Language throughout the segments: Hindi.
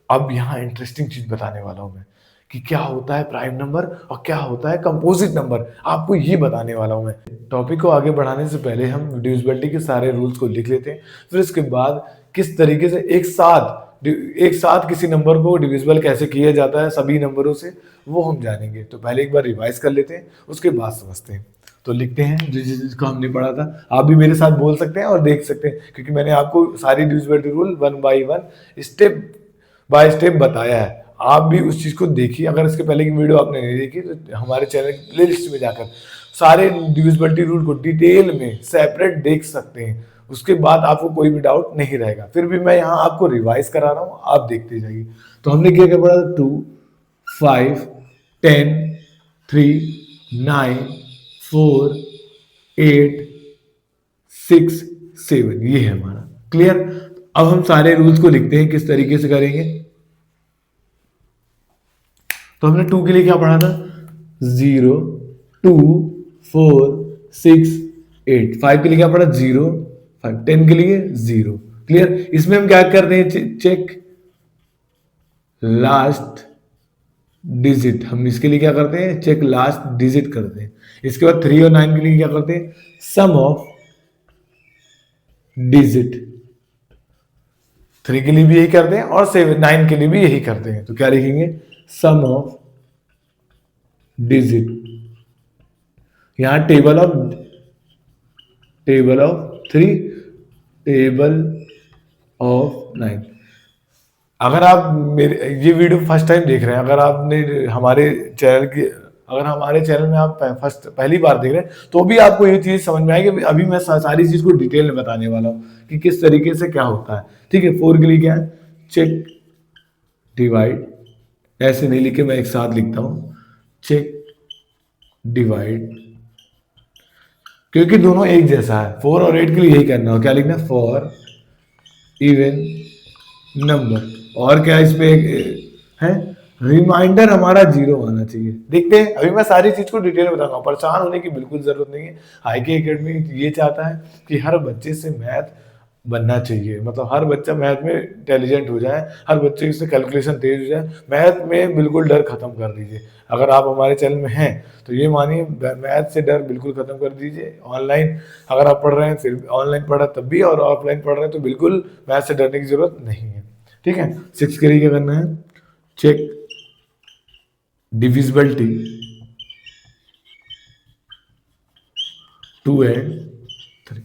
अब यहाँ इंटरेस्टिंग चीज बताने वाला हूं मैं कि क्या होता है प्राइम नंबर और क्या होता है कंपोजिट नंबर, आपको ये बताने वाला हूं मैं। टॉपिक को आगे बढ़ाने से पहले हम डिविजिबिलिटी के सारे रूल्स को लिख लेते हैं, फिर उसके बाद किस तरीके से एक साथ किसी नंबर को डिविजिबल कैसे किया जाता है सभी नंबरों से, वो हम जानेंगे। तो पहले एक बार रिवाइज कर लेते हैं, उसके बाद समझते हैं। तो लिखते हैं जिसको हमने पढ़ा था। आप भी मेरे साथ बोल सकते हैं और देख सकते हैं, क्योंकि मैंने आपको सारी divisibility rule one by one step by step बताया है। आप भी उस चीज को देखिए। अगर इसके पहले की वीडियो आपने नहीं देखी तो हमारे चैनल की प्लेलिस्ट में जाकर सारे डिविजिबिलिटी रूल को डिटेल में सेपरेट देख सकते हैं। उसके बाद आपको कोई भी डाउट नहीं रहेगा। फिर भी मैं यहाँ आपको रिवाइज करा रहा हूँ, आप देखते जाइए। तो हमने क्या क्या पढ़ा? 2, 5, 10, 3, 9, 4, 8, 6, 7, ये है हमारा। क्लियर? अब हम सारे रूल्स को लिखते हैं, किस तरीके से करेंगे। तो हमने 2 के लिए क्या पढ़ा था? 0, 2, 4, 6, 8। 5 के लिए क्या पढ़ा? 0, 5। 10 के लिए 0। क्लियर? इसमें हम क्या करते हैं? Check last digit. हम इसके लिए क्या करते हैं? चेक लास्ट डिजिट करते हैं। इसके बाद 3 और 9 के लिए क्या करते हैं? सम ऑफ डिजिट। 3 के लिए भी यही करते हैं और 9 के लिए भी यही करते हैं। तो क्या लिखेंगे? सम ऑफ डिजिट। यहां टेबल ऑफ 3, टेबल ऑफ 9। अगर आप मेरे ये वीडियो फर्स्ट टाइम देख रहे हैं, अगर हमारे चैनल में आप पहली बार देख रहे हैं, तो भी आपको ये चीज समझ में आएगी। अभी मैं सारी चीज को डिटेल में बताने वाला हूँ कि किस तरीके से क्या होता है। ठीक है? 4 के लिए क्या है? Check divide. ऐसे नहीं लिखे, मैं एक साथ लिखता हूं, चेक डिवाइड, क्योंकि दोनों एक जैसा है। 4 और 8 के लिए यही करना हो। क्या लिखना? For even number. और क्या इसमें है? रिमाइंडर हमारा 0 आना चाहिए। देखते हैं, अभी मैं सारी चीज को डिटेल में बताऊंगा। परेशान होने की बिल्कुल जरूरत नहीं है। हाईके एकेडमी ये चाहता है कि हर बच्चे से मैथ बनना चाहिए, मतलब हर बच्चा मैथ में इंटेलिजेंट हो जाए, हर बच्चे से कैलकुलेशन तेज हो जाए। मैथ में बिल्कुल डर खत्म कर दीजिए। अगर आप हमारे चैनल में हैं तो ये मानिए, मैथ से डर बिल्कुल खत्म कर दीजिए। ऑनलाइन अगर आप पढ़ रहे हैं, फिर ऑनलाइन पढ़ा तब भी, और ऑफलाइन पढ़ रहे हैं तो बिल्कुल मैथ से डरने की जरूरत नहीं है। ठीक है? 6 के लिए क्या करना है? Check divisibility 2 and 3।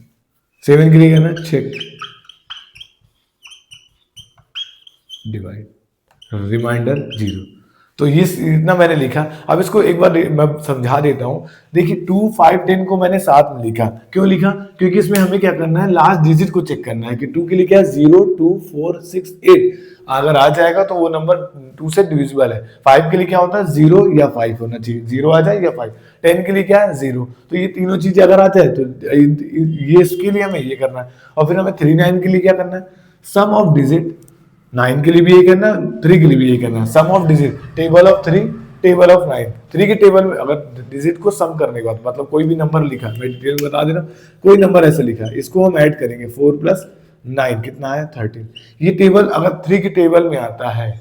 7 के लिए करना है? Check divide remainder 0। तो ये इतना मैंने लिखा। अब इसको एक बार मैं समझा देता हूं। देखिए 2, 5, 10 को मैंने साथ में लिखा। क्यों लिखा? क्योंकि इसमें हमें क्या करना है? लास्ट डिजिट को चेक करना है कि 2 के लिए क्या है? 0, 2, 4, 6, 8। अगर आ जाएगा तो वो नंबर 2 से डिविजिबल है। 5 के लिए क्या होता है? 0 या 5 होना चाहिए। 0 आ जाए या 5। 10 के लिए क्या है? 0। तो ये तीनों चीजें अगर आ जाए तो ये इसके लिए हमें ये करना है। और फिर हमें 3, 9 के लिए क्या करना है? Sum of digit. 9 के लिए भी यही करना है, 3 के लिए भी यही करना है। Sum of digit, table of 3, table of 9। 3 के टेबल में अगर डिजिट को सम करने के बाद, मतलब कोई भी नंबर लिखा, मैं डिटेल बता दे रहा हूँ, कोई नंबर ऐसा लिखा, इसको हम ऐड करेंगे। 4 प्लस 9 कितना है? 13। ये टेबल अगर 3 के टेबल में आता है,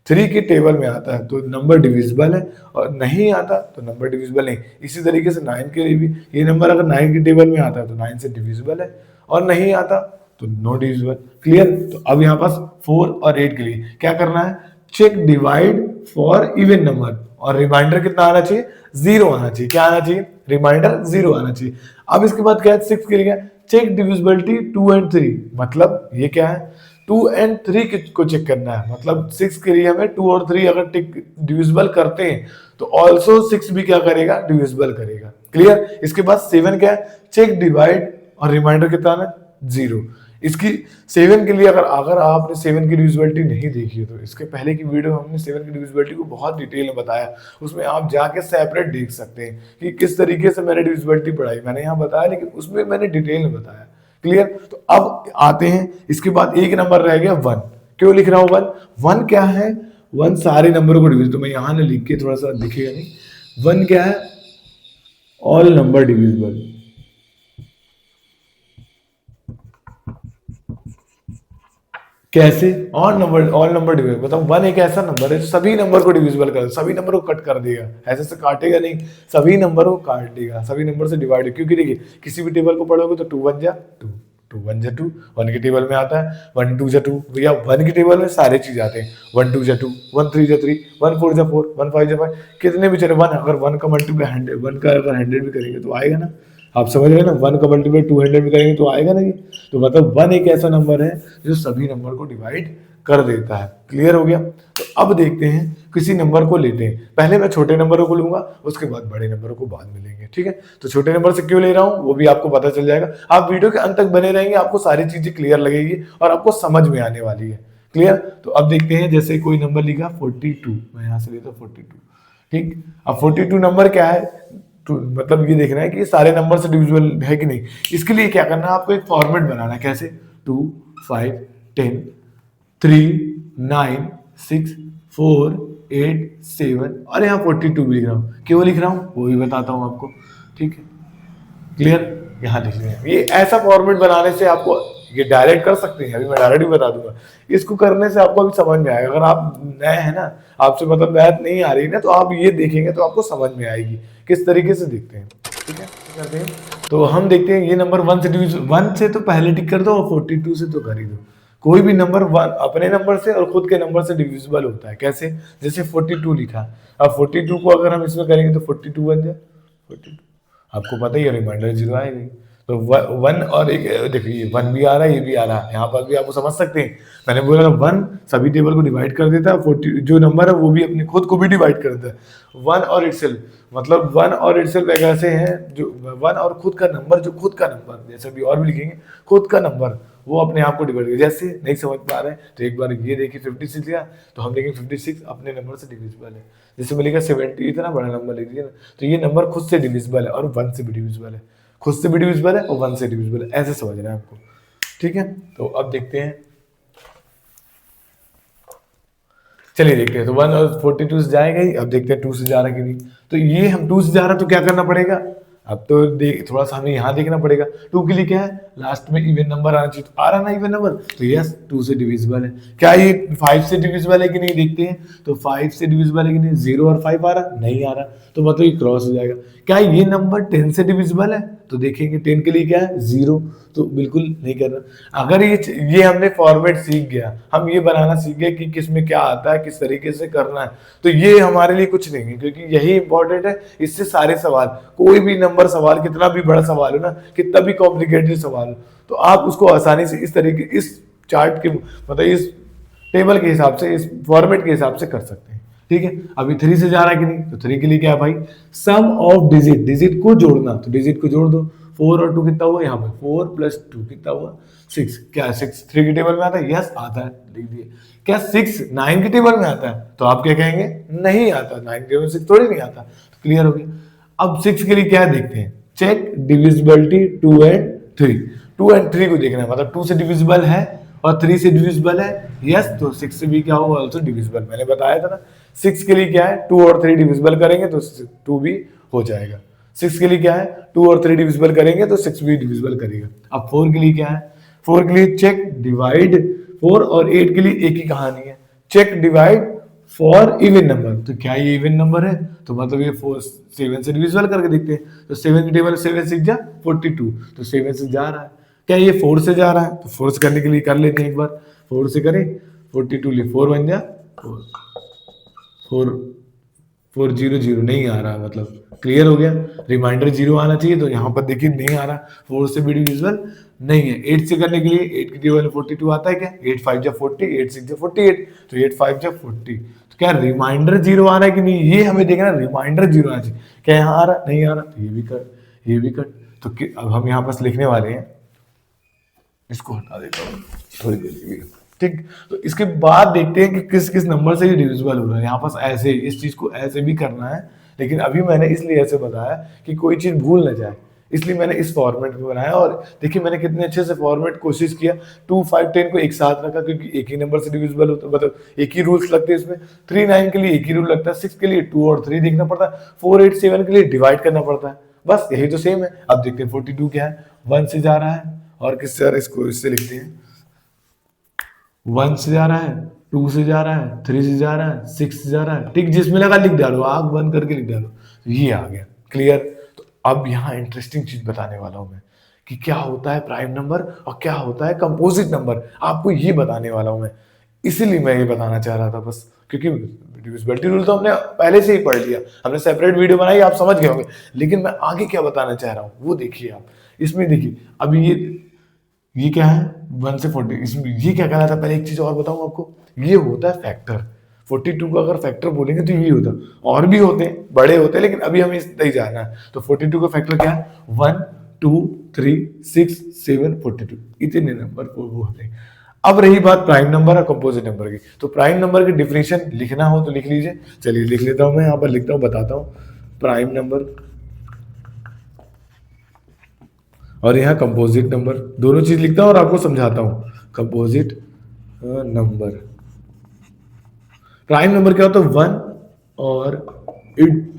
3 के टेबल में आता है तो नंबर डिविजिबल है, और नहीं आता तो नंबर डिविजिबल नहीं। इसी तरीके से 9 के लिए भी, ये नंबर अगर 9 के टेबल में आता है तो 9 से डिविजिबल है, और नहीं आता तो नो डिविजिबल। क्लियर? तो अब यहाँ पास 4 और 8 के लिए क्या करना है? Check divide for even number, और रिमाइंडर कितना आना चाहिए? 0 आना चाहिए। क्या आना चाहिए? रिमाइंडर 0 आना चाहिए। अब इसके बाद क्या है? 6 के लिए क्या? Check divisibility 2 and 3। मतलब ये क्या है? 2 एंड 3 को चेक करना है। मतलब 6 के लिए हमें 2 और 3 अगर डिविजिबल करते हैं तो ऑल्सो 6 भी क्या करेगा? डिविजिबल करेगा। क्लियर? इसके बाद 7 क्या है? चेक डिवाइड, और रिमाइंडर कितना आना? 0। इसकी 7 के लिए अगर आपने 7 की डिविजिबिलिटी नहीं देखी है तो इसके पहले की वीडियो हमने 7 की डिविजिबिलिटी को बहुत डिटेल में बताया। उसमें आप जाके सेपरेट देख सकते हैं कि किस तरीके से मैंने डिविजिबिलिटी पढ़ाई। मैंने यहाँ बताया, लेकिन उसमें मैंने डिटेल में बताया। क्लियर? तो अब आते हैं, इसके बाद एक नंबर रह गया 1। क्यों लिख रहा हूं 1? 1 क्या है? 1 सारे नंबरों को डिविजिबल, तो मैं यहां ना लिख के, थोड़ा सा दिखेगा नहीं। 1 क्या है? All number divisible. कैसे? ऑल नंबर डिविजन, मतलब वन एक ऐसा नंबर है जो सभी नंबर को डिविजिबल कर, सभी नंबर को कट कर देगा, ऐसे से काटेगा नहीं, सभी नंबर को काट देगा, सभी नंबर से डिवाइड। क्योंकि देखिए किसी भी टेबल को पढ़ोगे तो 2 1 जा 2, 2 1 जा 2, 1 की टेबल में आता है 1 2 जा 2, भैया 1 की टेबल में सारे चीज आते हैं, 1 2 जा 2, 1 3 जा 3, 1 4 जा 4, 1 5 जा 5, कितने भी चले 1, अगर 1 का मल्टीप्लाई 100, 1 का अगर 100 भी करेंगे तो आएगा ना, आप समझ रहे हैं ना, 1 का मल्टीप्लाई 200 भी करेंगे तो आएगा ना ये। तो मतलब 1 एक ऐसा नंबर है जो सभी नंबर को डिवाइड कर देता है। क्लियर हो गया? तो अब देखते हैं किसी नंबर को लेते हैं, पहले मैं छोटे नंबरों को लूंगा, उसके बाद बड़े नंबरों को बाद में लेंगे, ठीक है। तो छोटे नंबर से क्यों ले रहा हूं वो भी आपको पता चल जाएगा, आप वीडियो के अंत तक बने रहेंगे, आपको सारी चीजें क्लियर लगेगी और आपको समझ में आने वाली है। क्लियर? तो अब देखते हैं, जैसे कोई नंबर लिखा 42, मैं यहाँ से लेता हूँ 42, ठीक। अब 42 नंबर क्या है, तो मतलब ये देखना है कि ये सारे नंबर से डिविजिबल है कि नहीं। इसके लिए क्या करना है, आपको एक फॉर्मेट बनाना है। कैसे? 2 5 10 3 9 6 4 8 7 और यहाँ 42 भी लिख रहा हूँ। क्यों लिख रहा हूँ वो भी बताता हूँ आपको, ठीक है। क्लियर? यहाँ लिख रहे हैं, ये ऐसा फॉर्मेट बनाने से आपको, ये डायरेक्ट कर सकते हैं, अभी मैं डायरेक्ट भी बता दूंगा। इसको करने से आपको अभी समझ में आएगा। अगर आप नए हैं ना, आपसे मतलब मैथ नहीं आ रही ना, तो आप ये देखेंगे तो आपको समझ में आएगी किस तरीके से देखते हैं, ठीक है। करते हैं तो हम देखते हैं ये नंबर 1 से डिविज, 1 से तो पहले टिक कर दो और 42 से तो कर ही दो। कोई भी नंबर 1 अपने नंबर से और खुद के नंबर से डिविजिबल होता है। कैसे? जैसे 42 लिखा, अब 42 को अगर हम इसमें करेंगे तो 42 बन जाए 42, आपको पता ही है रिमाइंडर 0 आएगी। तो 1 और एक देखिए 1 भी आ रहा है, ये भी आ रहा है, यहाँ पर भी आपको समझ सकते हैं। मैंने बोला 1 सभी टेबल को डिवाइड कर देता है, 40 जो नंबर है वो भी अपने खुद को भी डिवाइड कर देता है। 1 और इटसेल्फ, मतलब 1 और इटसेल्फ एक ऐसे हैं जो 1 और खुद का नंबर, जो खुद का नंबर, जैसे भी और भी लिखेंगे खुद का नंबर, वो अपने आप को डिवाइड कर। जैसे नहीं समझ पा रहे हैं तो एक बार ये देखिए 56 लिया, तो हम देखेंगे 56 अपने नंबर से डिविजिबल है। जैसे मैं लिखा 70, इतना बड़ा नंबर लिख दिया ना, तो ये नंबर खुद से डिविजिबल है और 1 से भी डिविजिबल है, खुद से भी डिविजिबल है और 1 से डिविजिबल है, ऐसे समझना है आपको, ठीक है। तो अब देखते हैं, चलिए देखते हैं। तो 1 और 42 से जाएगा ही, अब देखते हैं 2 से जा रहा है कि नहीं। तो ये हम 2 से जा रहा तो क्या करना पड़ेगा, अब तो देख थोड़ा सा हमें यहाँ देखना पड़ेगा। 2 के लिए क्या है, लास्ट में इवन नंबर आना चाहिए, तो आ रहा ना इवन नंबर, तो यस 2 से डिविजिबल है। क्या ये 5 से डिविजिबल है कि नहीं देखते हैं, तो 5 से डिविजिबल है कि नहीं, 0 और 5 आ रहा, नहीं आ रहा, तो मतलब ये क्रॉस हो जाएगा। क्या ये नंबर 10 से डिविजिबल है, तो देखेंगे 10 के लिए क्या है 0, तो बिल्कुल नहीं करना। अगर ये हमने फॉर्मेट सीख गया, हम ये बनाना सीख गए कि किस में क्या आता है, किस तरीके से करना है, तो ये हमारे लिए कुछ नहीं है, क्योंकि यही इंपॉर्टेंट है। इससे सारे सवाल, कोई भी नंबर सवाल, कितना भी बड़ा सवाल हो ना, कितना भी कॉम्प्लिकेटेड सवाल हो, तो आप उसको आसानी से इस तरीके, इस चार्ट के मतलब इस टेबल के हिसाब से, इस फॉर्मेट के हिसाब से कर सकते हैं, ठीक है। अभी 3 से जा रहा है कि नहीं, तो 3 के लिए क्या है भाई, सम ऑफ डिजिट, डिजिट को जोड़ना, तो डिजिट को जोड़ दो। 4 और 2 कितना हुआ, यहाँ पे 4 + 2 कितना हुआ 6, क्या 6 3 की टेबल में आता है, यस आता है, लिख दिए। क्या 6 9 की टेबल में आता है, तो आप क्या कहेंगे, नहीं आता, 9 की टेबल में 6 थोड़ी नहीं आता, तो क्लियर हो गया। अब 6 के लिए क्या देखते हैं, चेक डिविजिबिलिटी 2 and 3, 2 and 3 को देखना है, मतलब 2 से डिविजिबल है और 3 से डिविजिबल है, यस, तो 6 से भी क्या होगा, ऑल्सो डिविजिबल। मैंने बताया था ना, 6 के लिए क्या है, 2 और 3 डिविजिबल करेंगे तो 2 भी हो जाएगा। 6 के लिए क्या है, 2 और 3 डिविजिबल करेंगे तो 6 भी डिविजिबल करेगा। अब 4 के लिए क्या है, 4 के लिए चेक डिवाइड, 4 और 8 के लिए एक ही कहानी है, check divide for even number. तो क्या ये इवन नंबर है, तो मतलब ये 7 से डिविजिबल करके देखते हैं, तो 7 की टेबल 7 6 जा 42, तो 7 से जा रहा है। क्या ये 4 से जा रहा है, तो 4 से करने के लिए कर लेते हैं एक बार, 4 से करें 42 लिए 4 बन जा 4 4 0 0 नहीं आ रहा, मतलब क्लियर हो गया। रिमाइंडर 0 आना चाहिए, तो यहाँ पर देखिए नहीं आ रहा, 4 से भी डिविजिबल नहीं है। 8 से करने के लिए 8 की टेबल 42 आता है क्या, 8 5 जा 40, 8 6 जा 48, तो 8 5 जा 40, तो क्या रिमाइंडर 0 आ रहा है कि नहीं, ये हमें देखना, रिमाइंडर 0 आना चाहिए। क्या यहाँ आ रहा, नहीं आ रहा, तो ये भी कट, ये भी कट। तो अब हम यहाँ पास लिखने वाले हैं, इसको हटा देता हूँ थोड़ी देर के लिए, ठीक। तो इसके बाद देखते हैं कि किस किस नंबर से ये डिविजिबल हो रहा है। यहाँ पास ऐसे इस चीज को ऐसे भी करना है, लेकिन अभी मैंने इसलिए ऐसे बताया कि कोई चीज भूल न जाए, इसलिए मैंने इस फॉर्मेट में बनाया। और देखिए मैंने कितने अच्छे से फॉर्मेट कोशिश किया, 2 5 10 को एक साथ रखा, क्योंकि एक ही नंबर से डिविजिबल होता है, मतलब एक ही रूल्स लगते हैं इसमें। 3 9 के लिए एक ही रूल लगता है, 6 के लिए 2 और 3 देखना पड़ता है, 4 8 7 के लिए डिवाइड करना पड़ता है, बस यही तो सेम है। अब देखते हैं 42 क्या है, 1 से जा रहा है, और किससे, इसको इससे लिखते हैं 1 से जा रहा है, 2 से जा रहा है, 3 से जा रहा है, 6 से जा रहा है, ठीक, जिसमें लगा लिख डालो, आंख बंद करके लिख डालो, ये आ गया। क्लियर? तो अब यहाँ इंटरेस्टिंग चीज बताने वाला हूं मैं कि क्या होता है प्राइम नंबर और क्या होता है कंपोजिट नंबर, आपको ये बताने वाला हूं मैं। इसीलिए मैं ये बताना चाह रहा था बस, क्योंकि डिविजिबिलिटी रूल तो हमने पहले से ही पढ़ लिया, हमने सेपरेट वीडियो बनाई, आप समझ गए होंगे, लेकिन मैं आगे क्या बताना चाह रहा हूँ वो देखिए आप। इसमें देखिए अभी ये क्या है 1 से 40, इसमें ये क्या कहलाता है, पहले एक चीज और बताऊं आपको, ये होता है फैक्टर। 42 का अगर फैक्टर बोलेंगे तो ये होता, और भी होते हैं, बड़े होते हैं, लेकिन अभी हमें इस ही जाना है। तो 42 का फैक्टर क्या है, 1 2 3 6 7 42, इतने नंबर वो होते हैं। अब रही बात प्राइम नंबर और कंपोजिट नंबर की, तो प्राइम नंबर की डिफिनेशन लिखना हो तो लिख लीजिए, चलिए लिख लेता हूं, मैं यहाँ पर लिखता हूँ, बताता हूँ। प्राइम नंबर और यहाँ कंपोजिट नंबर, दोनों चीज लिखता हूँ और आपको समझाता हूँ। कंपोजिट नंबर, प्राइम नंबर क्या होता है, 1 और इट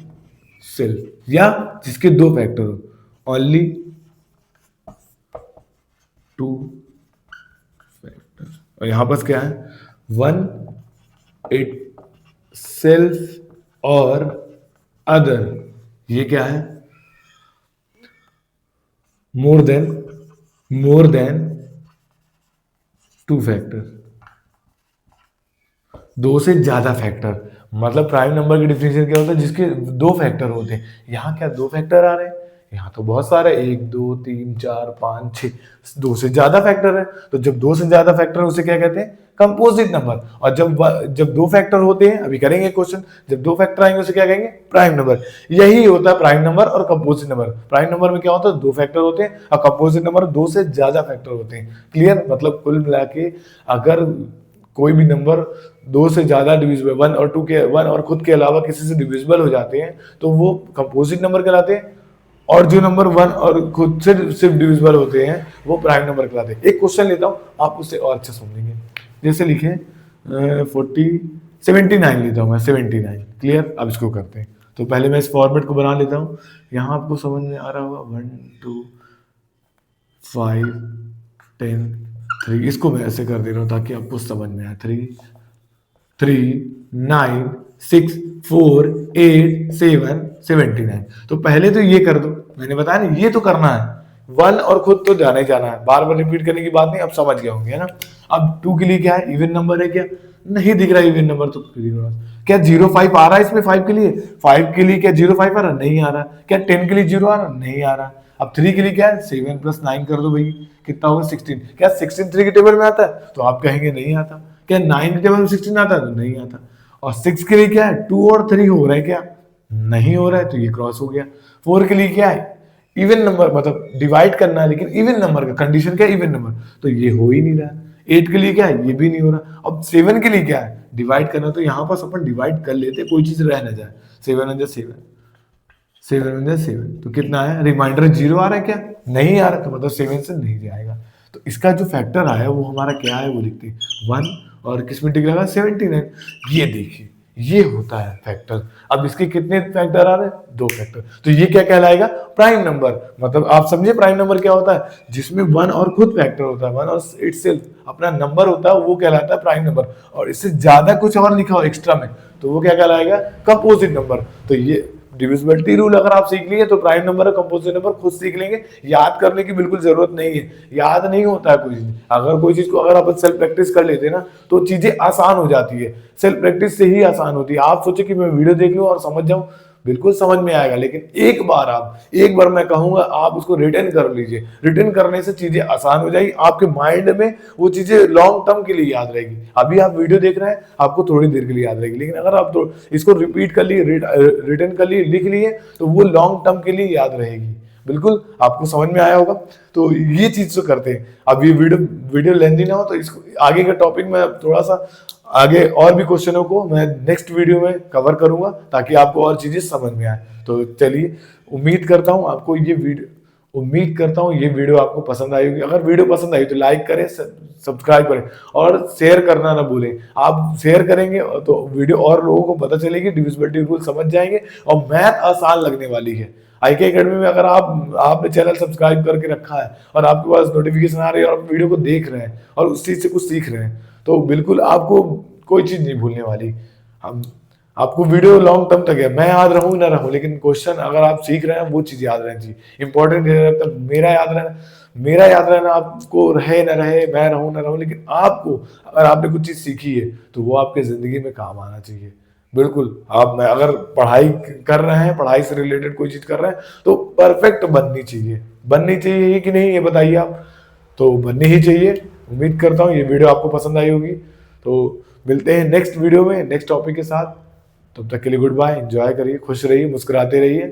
सेल्फ, या जिसके दो फैक्टर हो, ओनली 2 फैक्टर। और यहां पर क्या है, 1 इट सेल्फ और अदर, ये क्या है, मोर देन 2 फैक्टर, दो से ज्यादा फैक्टर। मतलब प्राइम नंबर की डिफिनेशन क्या होता है, जिसके दो फैक्टर होते हैं। यहाँ क्या दो फैक्टर आ रहे हैं, यहाँ तो बहुत सारे, 1 2 3 4 5 6, दो से ज्यादा फैक्टर है। तो जब दो से ज्यादा फैक्टर है उसे क्या कहते हैं, कंपोजिट नंबर। और जब दो फैक्टर होते हैं, अभी करेंगे क्वेश्चन, जब दो फैक्टर आएंगे उसे क्या कहेंगे, प्राइम नंबर। यही होता है प्राइम नंबर और कंपोजिट नंबर। प्राइम नंबर में क्या होता है, दो फैक्टर होते हैं, और कंपोजिट नंबर दो से ज्यादा फैक्टर होते हैं। क्लियर? मतलब कुल मिला के अगर कोई भी नंबर दो से ज्यादा डिविजिबल, 1 और 2 के, 1 और खुद के अलावा किसी से डिविजिबल हो जाते हैं तो वो कंपोजिट नंबर कहलाते हैं, और जो नंबर 1 और खुद से सिर्फ डिविजिबल होते हैं वो प्राइम नंबर कहलाते हैं। एक क्वेश्चन लेता हूं, आप उससे और अच्छा समझेंगे। जैसे लिखे 79 लेता हूं मैं, 79। क्लियर? अब इसको करते हैं, तो पहले मैं इस फॉर्मेट को बना लेता हूं। यहां आपको समझ में आ रहा होगा, 1 2 5 10 3, इसको मैं ऐसे कर दे रहा हूं ताकि आपको समझ में आए। 3 3 9 6 4 8 7 79। तो पहले तो ये कर दो, मैंने बताया ना, ये तो करना है। 1 और खुद तो जाना ही जाना है, बार बार रिपीट करने की बात नहीं, अब समझ गए होंगे, है ना। अब 2 के लिए क्या है, इवन नंबर है क्या, नहीं दिख रहा इवन नंबर, तो क्या 05 आ रहा है इसमें, 5 के लिए, 5 के लिए क्या 05 आ रहा, नहीं आ रहा। क्या 10 के लिए 0 आ रहा, नहीं आ रहा। अब 3 के लिए क्या है, 7 + 9 कर दो भाई, कितना होगा 16। क्या 16 3 के टेबल में आता है, तो आप कहेंगे नहीं आता। क्या 9 के टेबल में 16 आता है, तो नहीं आता। और 6 के लिए क्या है, 2 और 3 हो रहा है क्या, नहीं हो रहा है, तो ये क्रॉस हो गया। 4 के लिए क्या है, इवन नंबर, मतलब डिवाइड करना है, लेकिन इवन नंबर का कंडीशन क्या है, इवन नंबर, तो ये हो ही नहीं रहा। 8 के लिए क्या है, ये भी नहीं हो रहा। अब 7 के लिए क्या है, डिवाइड करना, तो यहां पर अपन डिवाइड कर लेते, कोई चीज रह ना जाए। 7 तो कितना है, रिमाइंडर 0 आ रहा है क्या, नहीं आ रहा, तो मतलब 7 से नहीं जाएगा। तो इसका जो फैक्टर आया वो हमारा क्या है, वो लिखते हैं 1, और किस में टिक लगा, 79। ये देखिए, ये होता है फैक्टर। अब इसके कितने फैक्टर आ रहे हैं, 2 फैक्टर, तो ये क्या कहलाएगा, प्राइम नंबर। मतलब आप समझे प्राइम नंबर क्या होता है, जिसमें 1 और खुद फैक्टर होता है, 1 और इटसेल्फ अपना नंबर होता है, वो कहलाता है प्राइम नंबर। और इससे ज्यादा कुछ और लिखा हो एक्स्ट्रा में, तो वो क्या कहलाएगा, कंपोजिट नंबर। तो ये डिविजिबिलिटी रूल अगर आप सीख लिए तो प्राइम नंबर और कंपोजिट नंबर खुद सीख लेंगे, याद करने की बिल्कुल जरूरत नहीं है, याद नहीं होता है कोई चीज। अगर कोई चीज को अगर आप सेल्फ प्रैक्टिस कर लेते हैं ना, तो चीजें आसान हो जाती है, सेल्फ प्रैक्टिस से ही आसान होती है। आप सोचे कि मैं वीडियो देख लूं और समझ जाऊं, बिल्कुल समझ में आएगा, लेकिन एक बार मैं कहूंगा आप उसको रिटर्न कर लीजिए, रिटर्न करने से चीजें आसान हो जाएगी, आपके माइंड में वो चीजें लॉन्ग टर्म के लिए याद रहेगी। अभी आप वीडियो देख रहे हैं, आपको थोड़ी देर के लिए याद रहेगी, लेकिन अगर आप तो इसको रिपीट कर लिए, रिटर्न कर लिए, लिख लिए, तो वो लॉन्ग टर्म के लिए याद रहेगी। बिल्कुल आपको समझ में आया होगा। तो ये चीज तो करते हैं। अब ये वीडियो लेंथी ना हो, तो इसको आगे का टॉपिक में थोड़ा सा आगे और भी क्वेश्चनों को मैं नेक्स्ट वीडियो में कवर करूंगा, ताकि आपको और चीजें समझ में आए। तो चलिए, उम्मीद करता हूं ये वीडियो आपको पसंद आई होगी। अगर वीडियो पसंद आई तो लाइक करें, सब्सक्राइब करें और शेयर करना ना भूलें। आप शेयर करेंगे तो वीडियो और लोगों को पता चलेगी, डिविजिबिलिटी रूल समझ जाएंगे और मैथ आसान लगने वाली है। IK अकेडमी में अगर आपने चैनल सब्सक्राइब करके रखा है और आपके पास नोटिफिकेशन आ रही है और आप वीडियो को देख रहे हैं और उस चीज से कुछ सीख रहे हैं, तो बिल्कुल आपको कोई चीज़ नहीं भूलने वाली। हम आपको वीडियो लॉन्ग टर्म तक है, मैं याद रहूँ ना रहूँ, लेकिन क्वेश्चन अगर आप सीख रहे हैं वो चीज़ याद रहनी चाहिए। इंपॉर्टेंट ये रहता है मेरा याद रहना आपको रहे ना रहे, मैं रहूँ ना रहूँ, लेकिन आपको अगर आपने कुछ चीज़ सीखी है तो वो आपके ज़िंदगी में काम आना चाहिए। बिल्कुल, आप मैं अगर पढ़ाई कर रहे हैं, पढ़ाई से रिलेटेड कोई चीज़ कर रहे हैं, तो परफेक्ट बननी चाहिए। बननी चाहिए कि नहीं ये बताइए आप? तो बननी ही चाहिए। उम्मीद करता हूँ ये वीडियो आपको पसंद आई होगी। तो मिलते हैं नेक्स्ट वीडियो में, नेक्स्ट टॉपिक के साथ। तब तक के लिए गुड बाय, एंजॉय करिए, खुश रहिए, मुस्कुराते रहिए।